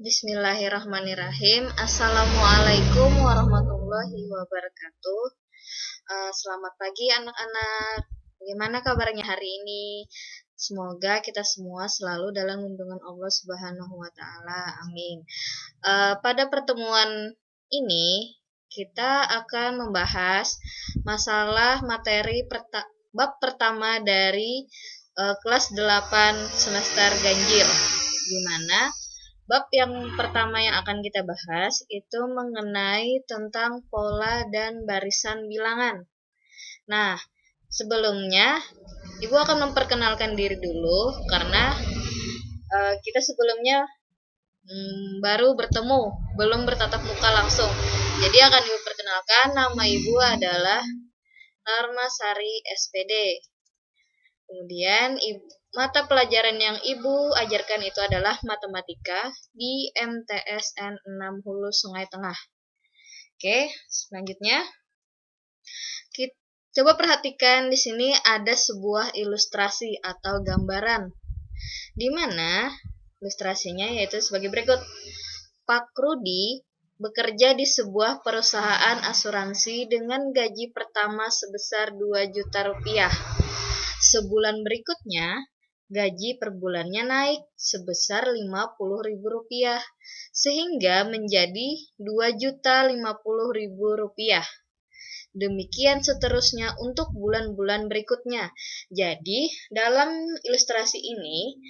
Bismillahirrahmanirrahim. Assalamualaikum warahmatullahi wabarakatuh. Selamat pagi anak-anak. Bagaimana kabarnya hari ini? Semoga kita semua selalu dalam lindungan Allah Subhanahu wa taala. Amin. Pada pertemuan ini kita akan membahas masalah materi bab pertama dari kelas 8 semester ganjil, di mana bab yang pertama yang akan kita bahas itu mengenai tentang pola dan barisan bilangan. Nah, sebelumnya Ibu akan memperkenalkan diri dulu karena kita sebelumnya baru bertemu, belum bertatap muka langsung. Jadi akan Ibu perkenalkan, nama Ibu adalah Narma Sari SPD. Kemudian mata pelajaran yang Ibu ajarkan itu adalah matematika di MTSN 6 Hulu Sungai Tengah. Oke, selanjutnya kita coba perhatikan di sini ada sebuah ilustrasi atau gambaran, di mana ilustrasinya yaitu sebagai berikut. Pak Rudi bekerja di sebuah perusahaan asuransi dengan gaji pertama sebesar 2 juta rupiah. Sebulan berikutnya, gaji per bulannya naik sebesar Rp50.000, sehingga menjadi Rp2.050.000. Demikian seterusnya untuk bulan-bulan berikutnya. Jadi, dalam ilustrasi ini,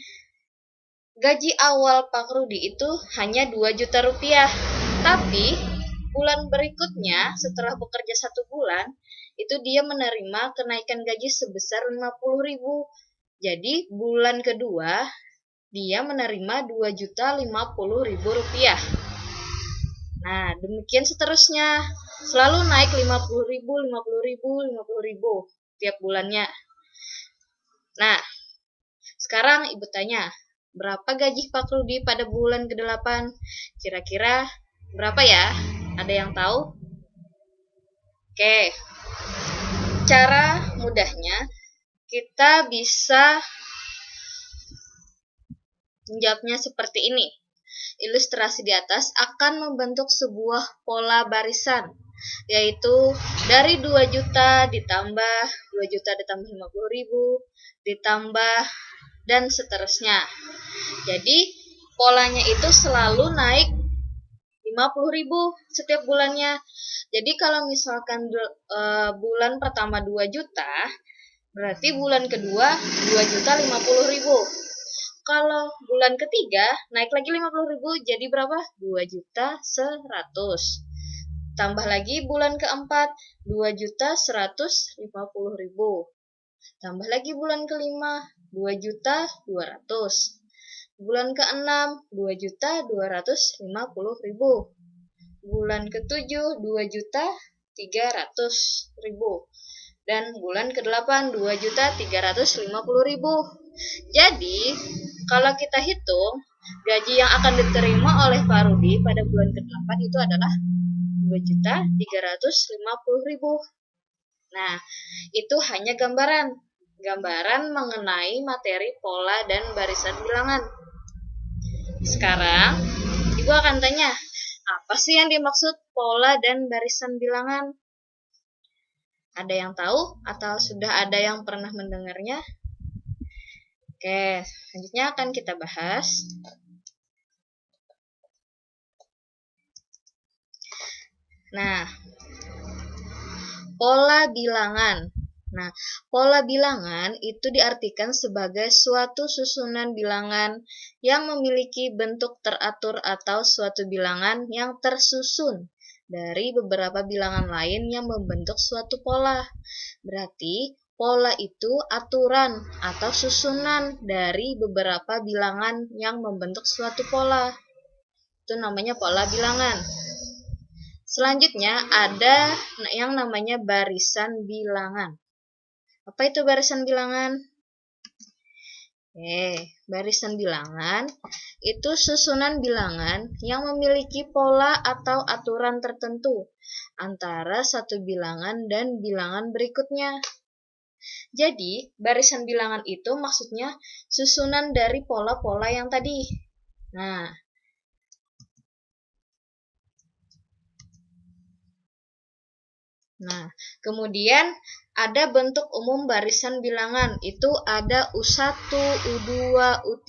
gaji awal Pak Rudi itu hanya 2 juta rupiah. Tapi, bulan berikutnya setelah bekerja 1 bulan, itu dia menerima kenaikan gaji sebesar 50.000. Jadi bulan kedua dia menerima 2.050.000 rupiah. Nah, demikian seterusnya. Selalu naik 50.000, 50.000, 50.000 tiap bulannya. Nah, sekarang Ibu tanya, berapa gaji Pak Rudi pada bulan ke-8? Kira-kira berapa ya? Ada yang tahu? Oke. Cara mudahnya kita bisa menjawabnya seperti ini. Ilustrasi di atas akan membentuk sebuah pola barisan, yaitu dari 2 juta ditambah 2 juta ditambah 50.000 ditambah dan seterusnya. Jadi polanya itu selalu naik 50.000 setiap bulannya. Jadi kalau misalkan bulan pertama 2 juta, berarti bulan kedua 2.050.000. Kalau bulan ketiga naik lagi 50.000, jadi berapa? 2.100.000. Tambah lagi bulan keempat 2.150.000. Tambah lagi bulan kelima 2.200.000. Bulan keenam 2.250.000. Bulan ketujuh 2.300.000. Dan bulan ke-8 2.350.000. Jadi, kalau kita hitung, gaji yang akan diterima oleh Pak Rudi pada bulan ke-8 itu adalah 2.350.000. Nah, itu hanya gambaran mengenai materi pola dan barisan bilangan. Sekarang, Ibu akan tanya, apa sih yang dimaksud pola dan barisan bilangan? Ada yang tahu atau sudah ada yang pernah mendengarnya? Oke, selanjutnya akan kita bahas. Nah, pola bilangan. Nah, pola bilangan itu diartikan sebagai suatu susunan bilangan yang memiliki bentuk teratur atau suatu bilangan yang tersusun dari beberapa bilangan lain yang membentuk suatu pola. Berarti, pola itu aturan atau susunan dari beberapa bilangan yang membentuk suatu pola. Itu namanya pola bilangan. Selanjutnya ada yang namanya barisan bilangan. Apa itu barisan bilangan? Barisan bilangan itu susunan bilangan yang memiliki pola atau aturan tertentu antara satu bilangan dan bilangan berikutnya. Jadi, barisan bilangan itu maksudnya susunan dari pola-pola yang tadi. Nah, Nah, kemudian ada bentuk umum barisan bilangan. Itu ada U1, U2, U3,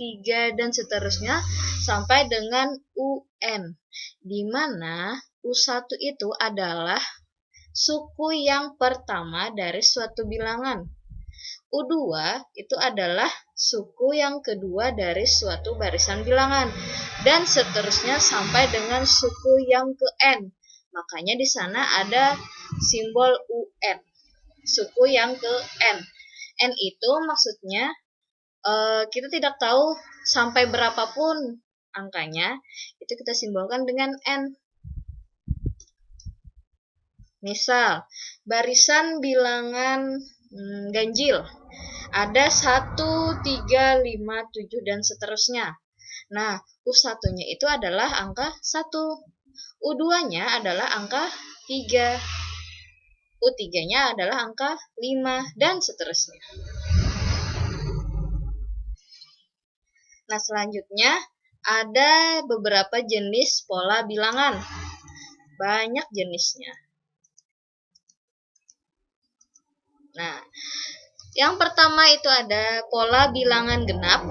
dan seterusnya sampai dengan UN. Di mana U1 itu adalah suku yang pertama dari suatu bilangan. U2 itu adalah suku yang kedua dari suatu barisan bilangan. Dan seterusnya sampai dengan suku yang ke N. Makanya di sana ada simbol UN, suku yang ke N. N itu maksudnya kita tidak tahu sampai berapapun angkanya, itu kita simbolkan dengan N. Misal, barisan bilangan ganjil. Ada 1, 3, 5, 7, dan seterusnya. Nah, U1-nya itu adalah angka 1. U2-nya adalah angka 3. U3-nya adalah angka 5, dan seterusnya. Nah, selanjutnya ada beberapa jenis pola bilangan. Banyak jenisnya. Nah, yang pertama itu ada pola bilangan genap.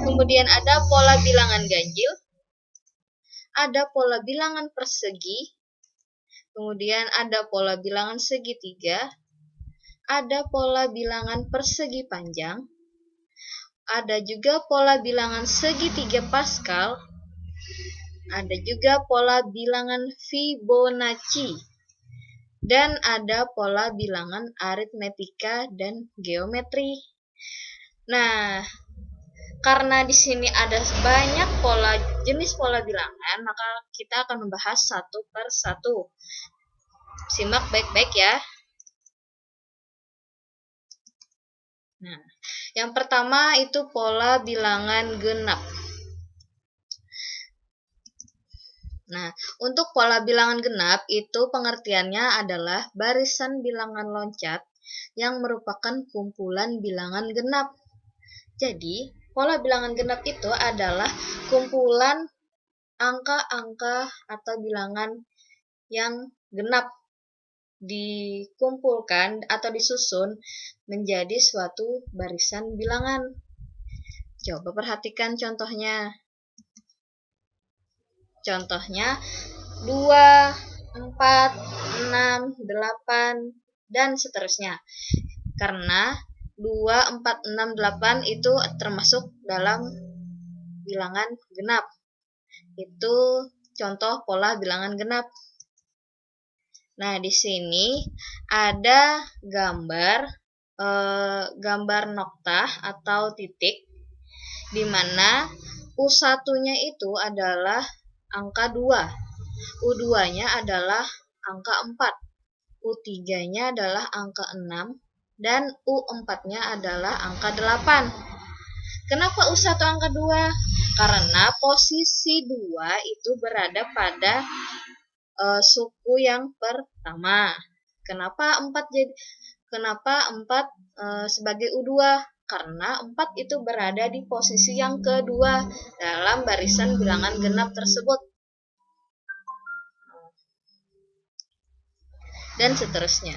Kemudian ada pola bilangan ganjil. Ada pola bilangan persegi. Kemudian ada pola bilangan segitiga. Ada pola bilangan persegi panjang. Ada juga pola bilangan segitiga Pascal. Ada juga pola bilangan Fibonacci. Dan ada pola bilangan aritmetika dan geometri. Nah, karena di sini ada banyak jenis pola bilangan, maka kita akan membahas satu per satu. Simak baik-baik ya. Nah, yang pertama itu pola bilangan genap. Nah, untuk pola bilangan genap itu pengertiannya adalah barisan bilangan loncat yang merupakan kumpulan bilangan genap. Jadi, pola bilangan genap itu adalah kumpulan angka-angka atau bilangan yang genap dikumpulkan atau disusun menjadi suatu barisan bilangan. Coba perhatikan contohnya. Contohnya 2, 4, 6, 8, dan seterusnya. Karena 2, 4, 6, 8 itu termasuk dalam bilangan genap. Itu contoh pola bilangan genap. Nah, di sini ada gambar noktah atau titik, di mana U1-nya itu adalah angka 2, U2-nya adalah angka 4, U3-nya adalah angka 6, dan U4-nya adalah angka 8. Kenapa U1 angka 2? Karena posisi 2 itu berada pada suku yang pertama. Kenapa 4 sebagai U2? Karena 4 itu berada di posisi yang kedua dalam barisan bilangan genap tersebut. Dan seterusnya.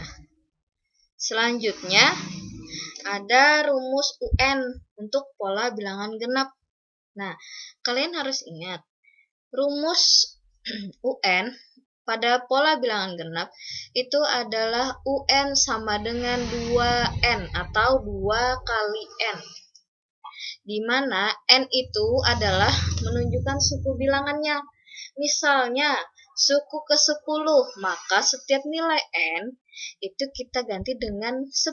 Selanjutnya ada rumus UN untuk pola bilangan genap. Nah, kalian harus ingat, rumus UN pada pola bilangan genap itu adalah UN sama dengan 2N atau 2 kali N. Di mana N itu adalah menunjukkan suku bilangannya. Misalnya, suku ke-10, maka setiap nilai N itu kita ganti dengan 10.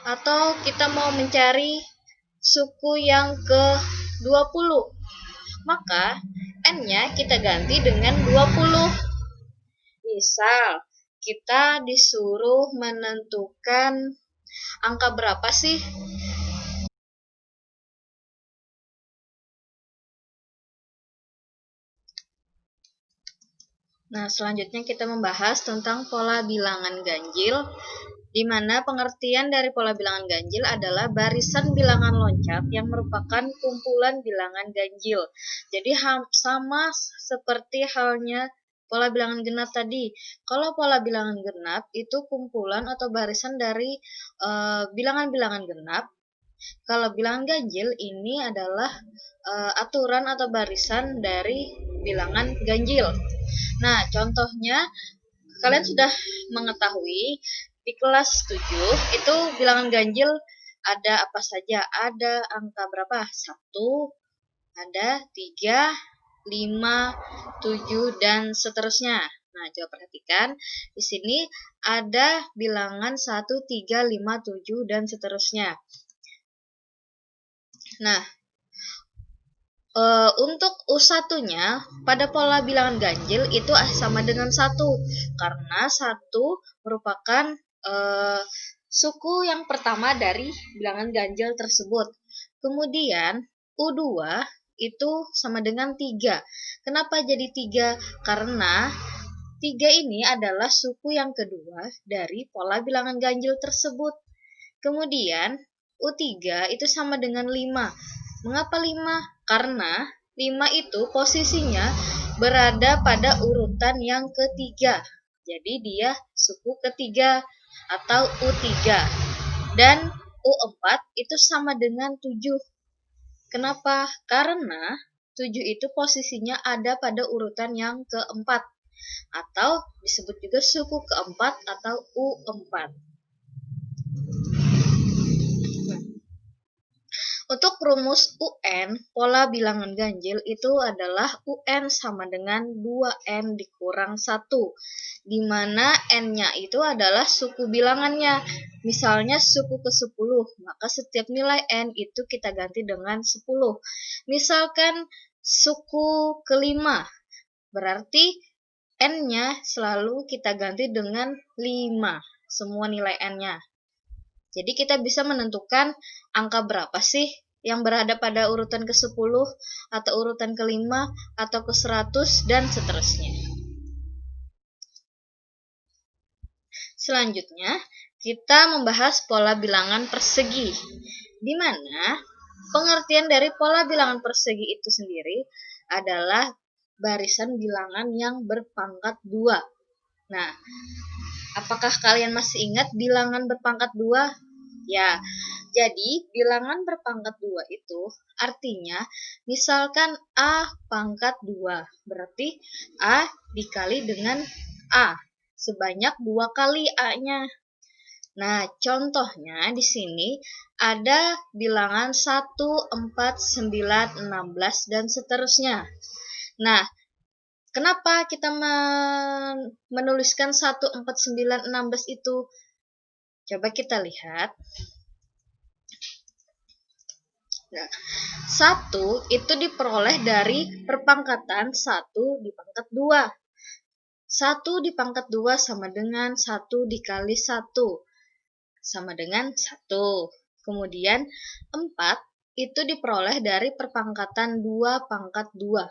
Atau kita mau mencari suku yang ke-20, maka N-nya kita ganti dengan 20. Misal, kita disuruh menentukan angka berapa sih? Nah, selanjutnya kita membahas tentang pola bilangan ganjil, di mana pengertian dari pola bilangan ganjil adalah barisan bilangan loncat yang merupakan kumpulan bilangan ganjil. Jadi sama seperti halnya pola bilangan genap tadi. Kalau pola bilangan genap itu kumpulan atau barisan dari bilangan-bilangan genap. Kalau bilangan ganjil ini adalah aturan atau barisan dari bilangan ganjil. Nah, contohnya kalian sudah mengetahui di kelas 7 itu bilangan ganjil ada apa saja? Ada angka berapa? 1, ada 3, 5, 7, dan seterusnya. Nah, coba perhatikan. Di sini ada bilangan 1, 3, 5, 7, dan seterusnya. Nah, untuk U1-nya pada pola bilangan ganjil itu sama dengan 1 karena 1 merupakan suku yang pertama dari bilangan ganjil tersebut. Kemudian U2 itu sama dengan 3. Kenapa jadi 3? Karena 3 ini adalah suku yang kedua dari pola bilangan ganjil tersebut. Kemudian U3 itu sama dengan 5. Mengapa 5? Karena 5 itu posisinya berada pada urutan yang ketiga. Jadi dia suku ketiga atau U3. Dan U4 itu sama dengan 7. Kenapa? Karena 7 itu posisinya ada pada urutan yang keempat. Atau disebut juga suku keempat atau U4. Untuk rumus UN, pola bilangan ganjil itu adalah UN sama dengan 2N dikurang 1, di mana N-nya itu adalah suku bilangannya. Misalnya suku ke-10, maka setiap nilai N itu kita ganti dengan 10. Misalkan suku ke-5, berarti N-nya selalu kita ganti dengan 5, semua nilai N-nya. Jadi kita bisa menentukan angka berapa sih yang berada pada urutan ke-10 atau urutan ke-5 atau ke-100 dan seterusnya. Selanjutnya, kita membahas pola bilangan persegi, di mana pengertian dari pola bilangan persegi itu sendiri adalah barisan bilangan yang berpangkat 2. Nah, apakah kalian masih ingat bilangan berpangkat 2? Ya, jadi bilangan berpangkat 2 itu artinya misalkan A pangkat 2, berarti A dikali dengan A, sebanyak 2 kali A-nya. Nah, contohnya di sini ada bilangan 1, 4, 9, 16, dan seterusnya. Nah, kenapa kita menuliskan 1, 4, 9, 16 itu? Coba kita lihat. Nah, 1 itu diperoleh dari perpangkatan 1 dipangkat 2. 1 dipangkat 2 sama dengan 1 dikali 1. Sama dengan 1. Kemudian 4 itu diperoleh dari perpangkatan 2 pangkat 2.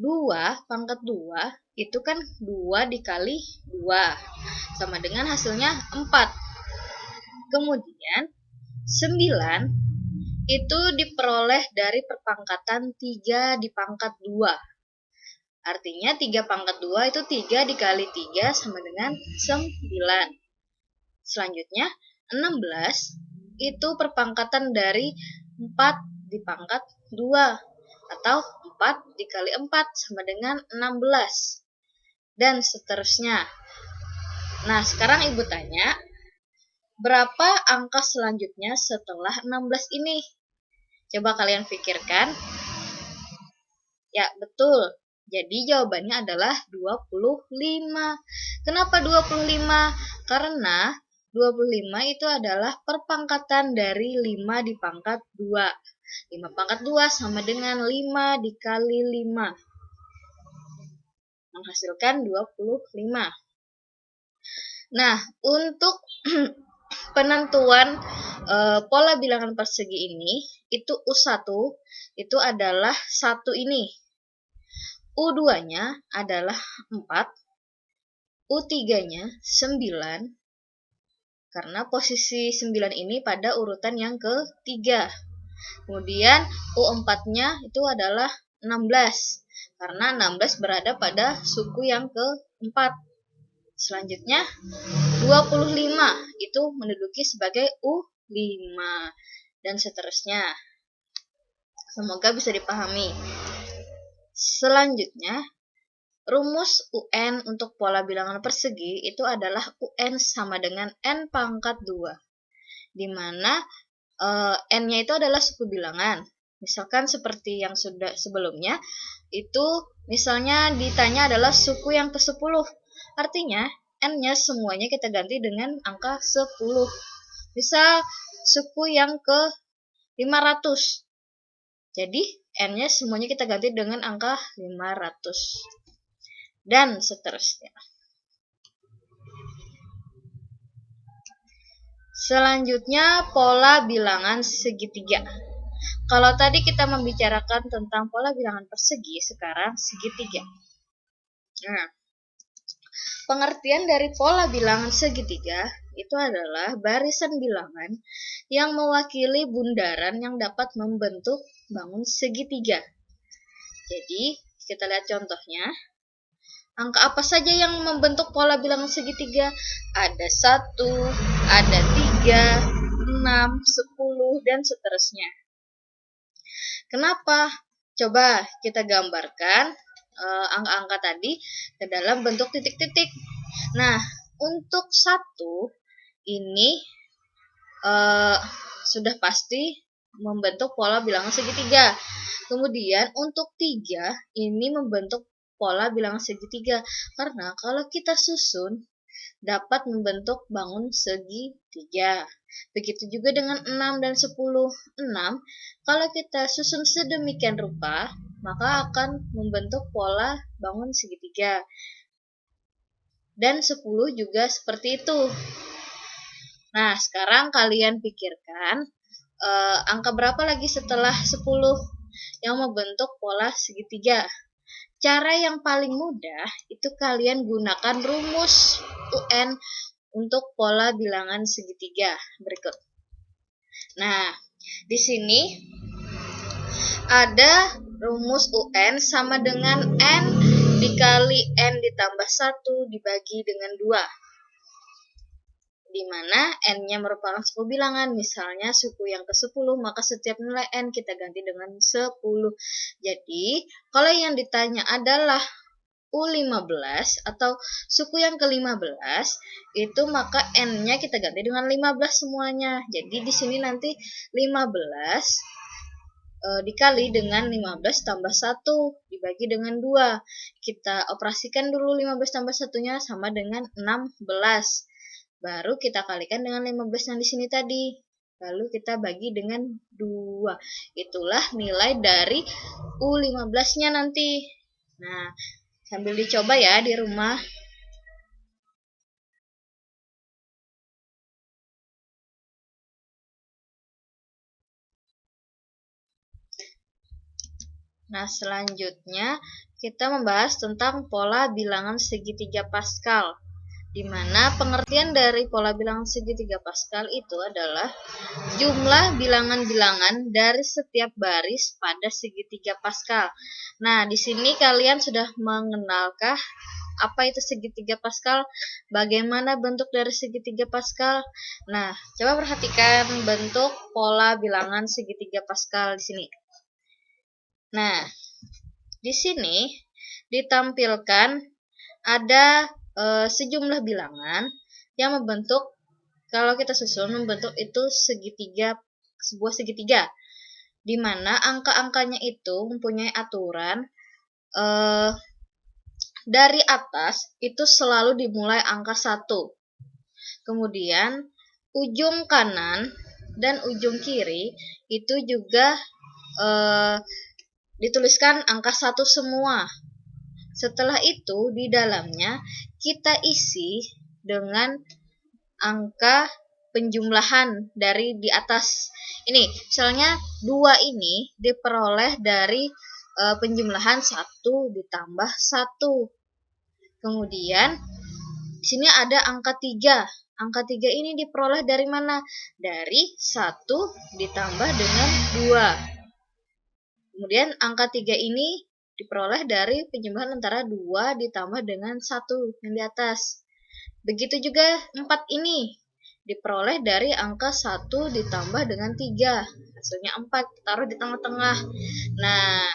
2 pangkat 2 itu kan 2 dikali 2. Sama dengan hasilnya 4. Kemudian 9 itu diperoleh dari perpangkatan 3 dipangkat 2. Artinya 3 pangkat 2 itu 3 dikali 3 sama dengan 9. Selanjutnya 16 itu perpangkatan dari 4 dipangkat 2. Atau 4 dikali 4 sama dengan 16. Dan seterusnya. Nah, sekarang ibu tanya, berapa angka selanjutnya setelah 16 ini? Coba kalian pikirkan. Ya, betul. Jadi jawabannya adalah 25. Kenapa 25? Karena 25 itu adalah perpangkatan dari 5 dipangkat 2. 5 pangkat 2 sama dengan 5 dikali 5. Menghasilkan 25. Nah, untuk penentuan pola bilangan persegi ini, itu U1 itu adalah 1 ini. U2-nya adalah 4. U3-nya 9. Karena posisi 9 ini pada urutan yang ketiga. Kemudian U4-nya itu adalah 16. karena 16 berada pada suku yang keempat. Selanjutnya 25 itu menduduki sebagai U5 dan seterusnya. Semoga bisa dipahami. Selanjutnya, rumus UN untuk pola bilangan persegi itu adalah UN sama dengan N pangkat 2, di mana N-nya itu adalah suku bilangan. Misalkan seperti yang sudah sebelumnya, itu misalnya ditanya adalah suku yang ke-10. Artinya, N-nya semuanya kita ganti dengan angka 10. Misal, suku yang ke-500. Jadi, N-nya semuanya kita ganti dengan angka 500. Dan seterusnya. Selanjutnya, pola bilangan segitiga. Kalau tadi kita membicarakan tentang pola bilangan persegi, sekarang segitiga. Nah, pengertian dari pola bilangan segitiga itu adalah barisan bilangan yang mewakili bundaran yang dapat membentuk bangun segitiga. Jadi, kita lihat contohnya. Angka apa saja yang membentuk pola bilangan segitiga? Ada 1, ada 3, 6, 10, dan seterusnya. Kenapa? Coba kita gambarkan angka-angka tadi ke dalam bentuk titik-titik. Nah, untuk 1 ini sudah pasti membentuk pola bilangan segitiga. Kemudian untuk 3 ini membentuk pola bilangan segitiga. Karena kalau kita susun dapat membentuk bangun segitiga. Begitu juga dengan 6 dan 10. 6 kalau kita susun sedemikian rupa, maka akan membentuk pola bangun segitiga. Dan 10 juga seperti itu. Nah, sekarang kalian pikirkan angka berapa lagi setelah 10 yang membentuk pola segitiga. Cara yang paling mudah itu kalian gunakan rumus UN untuk pola bilangan segitiga berikut. Nah, di sini ada rumus UN sama dengan N dikali N ditambah 1 dibagi dengan 2. Di mana N-nya merupakan suku bilangan, misalnya suku yang ke-10, maka setiap nilai N kita ganti dengan 10. Jadi, kalau yang ditanya adalah U15 atau suku yang ke-15, itu maka N-nya kita ganti dengan 15 semuanya. Jadi, di sini nanti 15 dikali dengan 15 tambah 1 dibagi dengan 2. Kita operasikan dulu 15 tambah 1-nya sama dengan 16. Baru kita kalikan dengan 15 yang di sini tadi. Lalu kita bagi dengan 2. Itulah nilai dari U15-nya nanti. Nah, sambil dicoba ya di rumah. Nah, selanjutnya kita membahas tentang pola bilangan segitiga Pascal. Di mana pengertian dari pola bilangan segitiga Pascal itu adalah jumlah bilangan-bilangan dari setiap baris pada segitiga Pascal. Nah, di sini kalian sudah mengenalkah apa itu segitiga Pascal? Bagaimana bentuk dari segitiga Pascal? Nah, coba perhatikan bentuk pola bilangan segitiga Pascal di sini. Nah, di sini ditampilkan ada sejumlah bilangan yang membentuk, kalau kita susun membentuk itu sebuah segitiga, di mana angka-angkanya itu mempunyai aturan dari atas itu selalu dimulai angka 1. Kemudian ujung kanan dan ujung kiri itu juga dituliskan angka 1 semua. Setelah itu, di dalamnya kita isi dengan angka penjumlahan dari di atas. Ini, misalnya 2 ini diperoleh dari penjumlahan 1 ditambah 1. Kemudian, di sini ada angka 3. Angka 3 ini diperoleh dari mana? Dari 1 ditambah dengan 2. Kemudian, angka 3 ini diperoleh dari penjumlahan antara 2 ditambah dengan 1 yang di atas. Begitu juga 4 ini diperoleh dari angka 1 ditambah dengan 3. Hasilnya 4, taruh di tengah-tengah. Nah,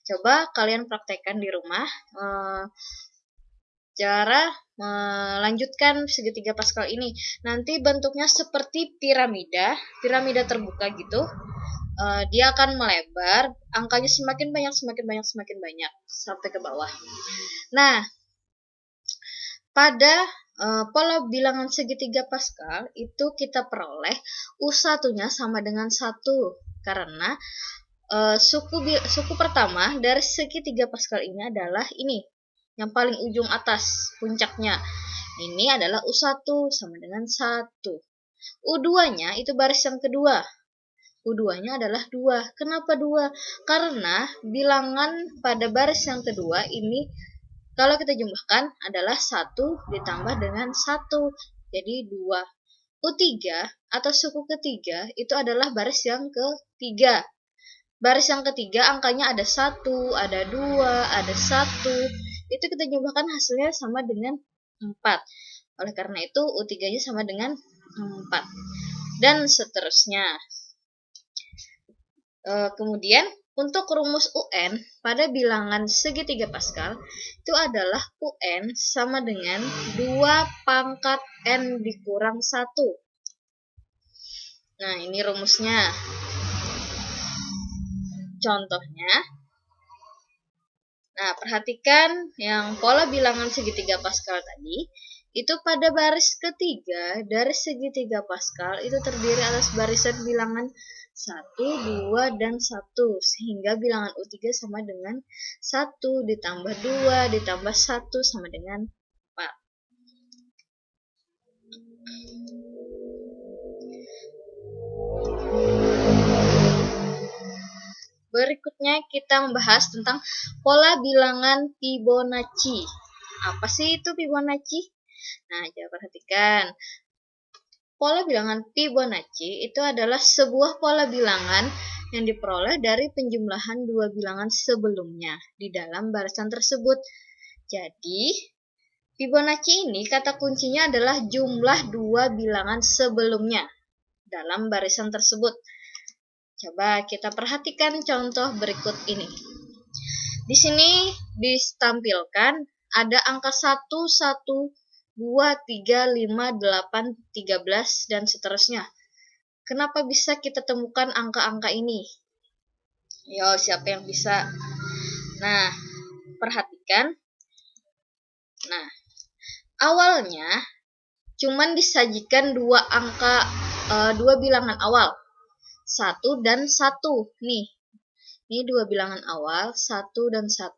coba kalian praktekkan di rumah cara melanjutkan segitiga Pascal ini. Nanti bentuknya seperti piramida terbuka gitu. Dia akan melebar, angkanya semakin banyak sampai ke bawah. Nah, pada pola bilangan segitiga Pascal itu kita peroleh U1-nya sama dengan 1 karena suku pertama dari segitiga Pascal ini adalah ini, yang paling ujung atas, puncaknya. Ini adalah U1 sama dengan 1. U2-nya itu baris yang kedua. U2-nya adalah 2. Kenapa 2? Karena bilangan pada baris yang kedua ini kalau kita jumlahkan adalah 1 ditambah dengan 1. Jadi 2. U3 atau suku ketiga itu adalah baris yang ketiga. Baris yang ketiga angkanya ada 1, ada 2, ada 1. Itu kita jumlahkan hasilnya sama dengan 4. Oleh karena itu U3-nya sama dengan 4. Dan seterusnya. Kemudian untuk rumus UN pada bilangan segitiga Pascal itu adalah UN sama dengan 2 pangkat N dikurang 1. Nah, ini rumusnya. Contohnya, nah perhatikan yang pola bilangan segitiga Pascal tadi, itu pada baris ketiga dari segitiga Pascal itu terdiri atas barisan bilangan 1, 2, dan 1, sehingga bilangan U3 sama dengan 1 ditambah 2 ditambah 1 sama dengan 4. Berikutnya kita membahas tentang pola bilangan Fibonacci. Apa sih itu Fibonacci? Nah, coba perhatikan. Pola bilangan Fibonacci itu adalah sebuah pola bilangan yang diperoleh dari penjumlahan dua bilangan sebelumnya di dalam barisan tersebut. Jadi, Fibonacci ini kata kuncinya adalah jumlah dua bilangan sebelumnya dalam barisan tersebut. Coba kita perhatikan contoh berikut ini. Di sini ditampilkan ada angka 1, 1, 2, 3, 5, 8, 13, dan seterusnya. Kenapa bisa kita temukan angka-angka ini? Yo, siapa yang bisa? Nah, perhatikan. Nah, awalnya cuman disajikan dua bilangan awal. 1 dan 1. Nih. Ini dua bilangan awal, 1 dan 1.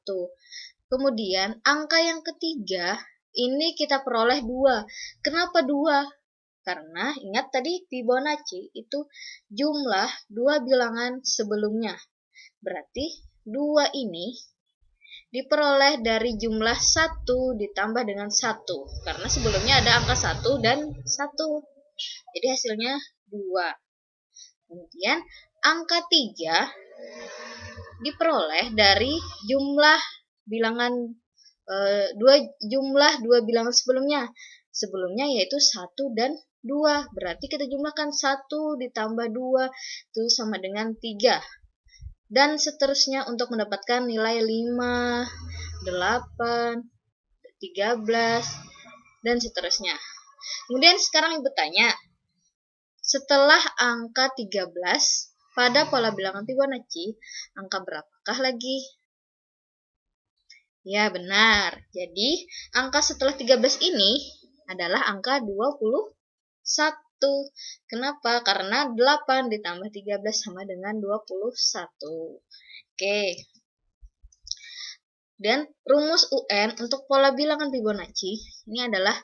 Kemudian angka yang ketiga ini kita peroleh 2. Kenapa 2? Karena ingat tadi Fibonacci itu jumlah dua bilangan sebelumnya. Berarti 2 ini diperoleh dari jumlah 1 ditambah dengan 1. Karena sebelumnya ada angka 1 dan 1. Jadi hasilnya 2. Kemudian angka 3 diperoleh dari jumlah dua bilangan sebelumnya. Sebelumnya yaitu 1 dan 2. Berarti kita jumlahkan 1 ditambah 2 itu sama dengan 3. Dan seterusnya untuk mendapatkan nilai 5, 8, 13, dan seterusnya. Kemudian sekarang Ibu tanya, setelah angka 13 pada pola bilangan Fibonacci, angka berapakah lagi? Ya, benar. Jadi, angka setelah 13 ini adalah angka 21. Kenapa? Karena 8 ditambah 13 sama dengan 21. Oke. Dan rumus UN untuk pola bilangan Fibonacci ini adalah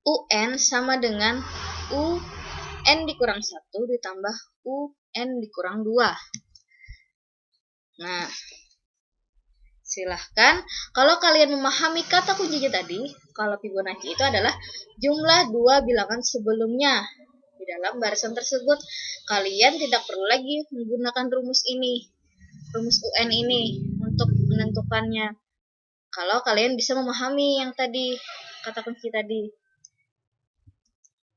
UN sama dengan UN dikurang 1 ditambah UN dikurang 2. Nah, silahkan. Kalau kalian memahami kata kuncinya tadi, kalau Fibonacci itu adalah jumlah dua bilangan sebelumnya di dalam barisan tersebut. Kalian tidak perlu lagi menggunakan rumus ini, rumus UN ini untuk menentukannya. Kalau kalian bisa memahami yang tadi, kata kunci tadi.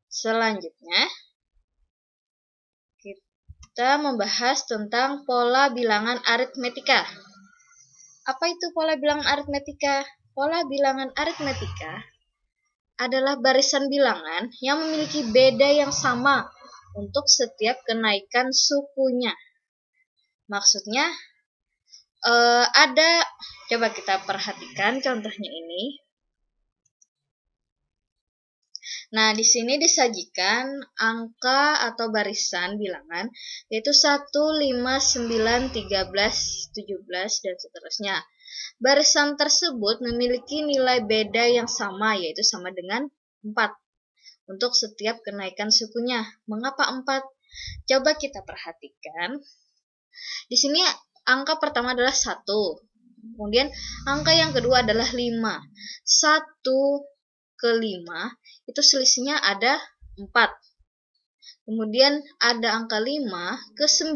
Selanjutnya, kita membahas tentang pola bilangan aritmetika. Apa itu pola bilangan aritmetika? Pola bilangan aritmetika adalah barisan bilangan yang memiliki beda yang sama untuk setiap kenaikan sukunya. Maksudnya, coba kita perhatikan contohnya ini. Nah, di sini disajikan angka atau barisan bilangan, yaitu 1, 5, 9, 13, 17, dan seterusnya. Barisan tersebut memiliki nilai beda yang sama, yaitu sama dengan 4, untuk setiap kenaikan sukunya. Mengapa 4? Coba kita perhatikan. Di sini angka pertama adalah 1. Kemudian angka yang kedua adalah 5. 1 ke 5 itu selisihnya ada 4. Kemudian ada angka 5 ke 9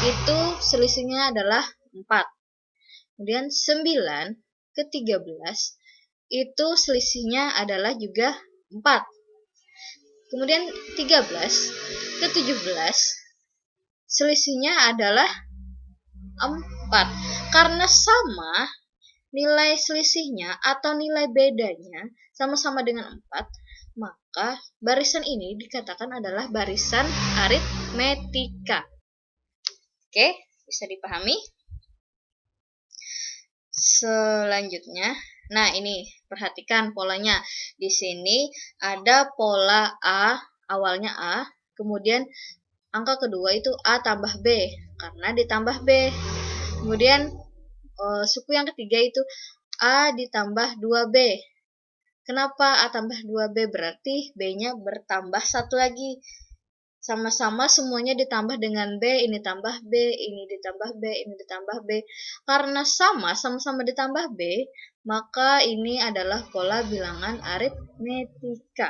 itu selisihnya adalah 4. Kemudian 9 ke 13 itu selisihnya adalah juga 4. Kemudian 13 ke 17 selisihnya adalah 4. Karena sama, nilai selisihnya atau nilai bedanya sama-sama dengan 4, maka barisan ini dikatakan adalah barisan aritmetika. Oke, bisa dipahami? Selanjutnya, nah ini perhatikan polanya. Di sini ada pola A, awalnya A, kemudian angka kedua itu A tambah B, karena ditambah B. Kemudian suku yang ketiga itu A ditambah 2B. Kenapa A tambah 2B? Berarti B-nya bertambah 1 lagi. Sama-sama semuanya ditambah dengan B, ini tambah B, ini ditambah B, ini ditambah B. Karena sama-sama ditambah B, maka ini adalah pola bilangan aritmetika.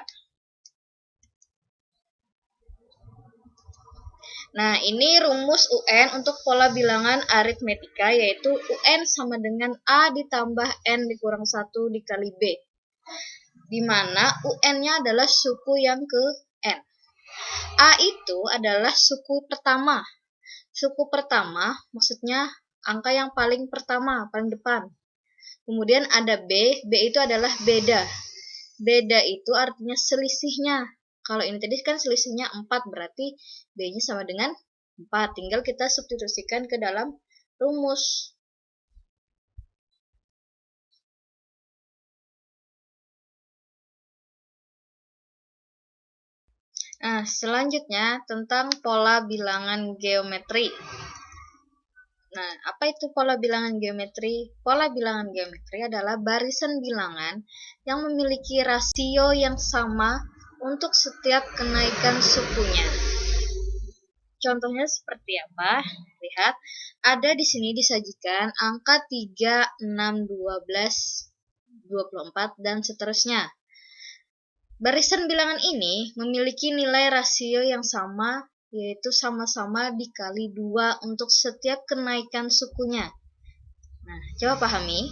Nah, ini rumus UN untuk pola bilangan aritmetika, yaitu UN sama dengan A ditambah N dikurang 1 dikali B. Di mana UN-nya adalah suku yang ke N. A itu adalah suku pertama. Suku pertama maksudnya angka yang paling pertama, paling depan. Kemudian ada B, B itu adalah beda. Beda itu artinya selisihnya. Kalau ini tadi kan selisihnya 4, berarti B-nya sama dengan 4. Tinggal kita substitusikan ke dalam rumus. Nah, selanjutnya tentang pola bilangan geometri. Nah, apa itu pola bilangan geometri? Pola bilangan geometri adalah barisan bilangan yang memiliki rasio yang sama untuk setiap kenaikan sukunya. Contohnya seperti apa? Lihat, ada di sini disajikan angka 3, 6, 12, 24, dan seterusnya. Barisan bilangan ini memiliki nilai rasio yang sama, yaitu sama-sama dikali 2 untuk setiap kenaikan sukunya. Nah, coba pahami.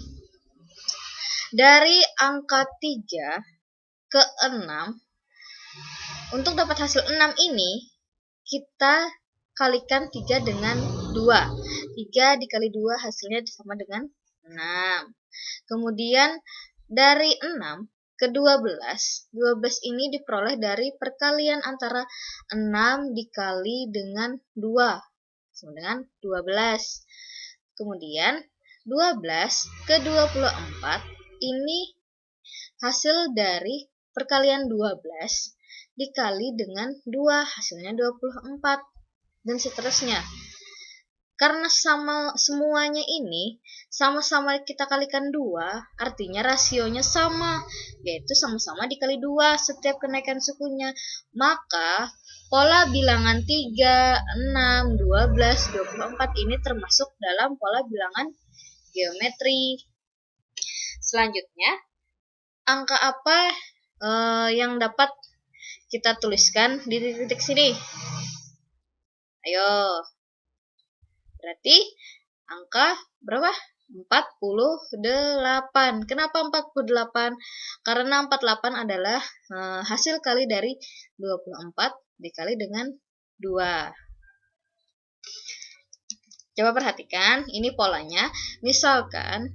Dari angka 3 ke 6, untuk dapat hasil 6 ini, kita kalikan 3 dengan 2. 3 dikali 2 hasilnya sama dengan 6. Kemudian dari 6 ke 12, 12 ini diperoleh dari perkalian antara 6 dikali dengan 2, sama dengan 12. Kemudian 12 ke 24 ini hasil dari perkalian 12 dikali dengan 2, hasilnya 24, dan seterusnya. Karena semuanya ini sama-sama kita kalikan 2, artinya rasionya sama, yaitu sama-sama dikali 2 setiap kenaikan sukunya. Maka pola bilangan 3, 6, 12, 24 ini termasuk dalam pola bilangan geometri. Selanjutnya, angka apa yang dapat kita tuliskan di titik sini? Ayo. Berarti angka berapa? 48. Kenapa 48? Karena 48 adalah hasil kali dari 24 dikali dengan 2. Coba perhatikan, ini polanya. Misalkan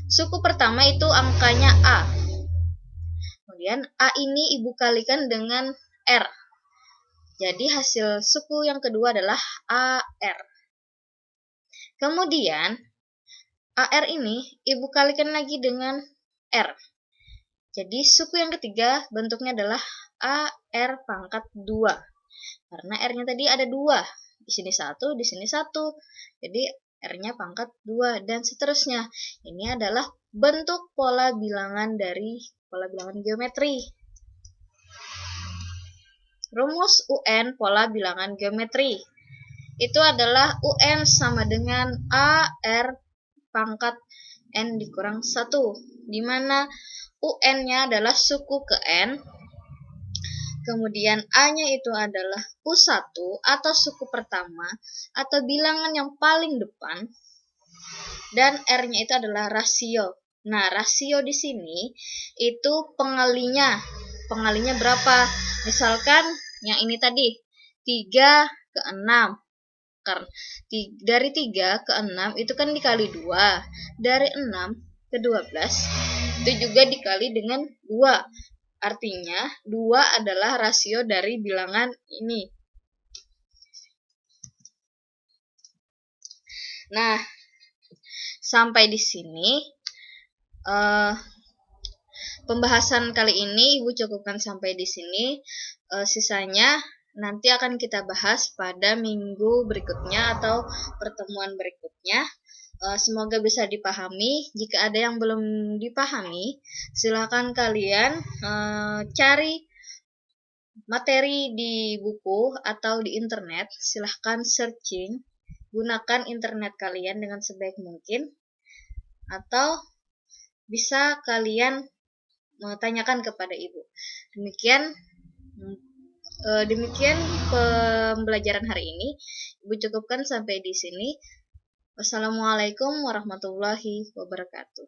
suku pertama itu angkanya A. Kemudian A ini ibu kalikan dengan R. Jadi hasil suku yang kedua adalah AR. Kemudian AR ini ibu kalikan lagi dengan R. Jadi suku yang ketiga bentuknya adalah AR pangkat 2. Karena R-nya tadi ada 2. Di sini 1, di sini 1. Jadi R-nya pangkat 2 dan seterusnya. Ini adalah bentuk pola bilangan dari pola bilangan geometri. Rumus UN pola bilangan geometri. Itu adalah UN sama dengan AR pangkat N dikurang 1, di mana UN-nya adalah suku ke N, kemudian A-nya itu adalah U1 atau suku pertama atau bilangan yang paling depan, dan R-nya itu adalah rasio. Nah, rasio di sini itu pengalinya. Pengalinya berapa? Misalkan yang ini tadi, 3 ke 6. Karena dari 3 ke 6 itu kan dikali 2. Dari 6 ke 12 itu juga dikali dengan 2. Artinya 2 adalah rasio dari bilangan ini. Nah, sampai di sini pembahasan kali ini Ibu cukupkan sampai di sini. Sisanya nanti akan kita bahas pada minggu berikutnya atau pertemuan berikutnya. Semoga bisa dipahami. Jika ada yang belum dipahami, silakan kalian cari materi di buku atau di internet. Silahkan searching, gunakan internet kalian dengan sebaik mungkin, atau bisa kalian tanyakan kepada ibu. Demikian pembelajaran hari ini. Ibu cukupkan sampai di sini. Wassalamualaikum warahmatullahi wabarakatuh.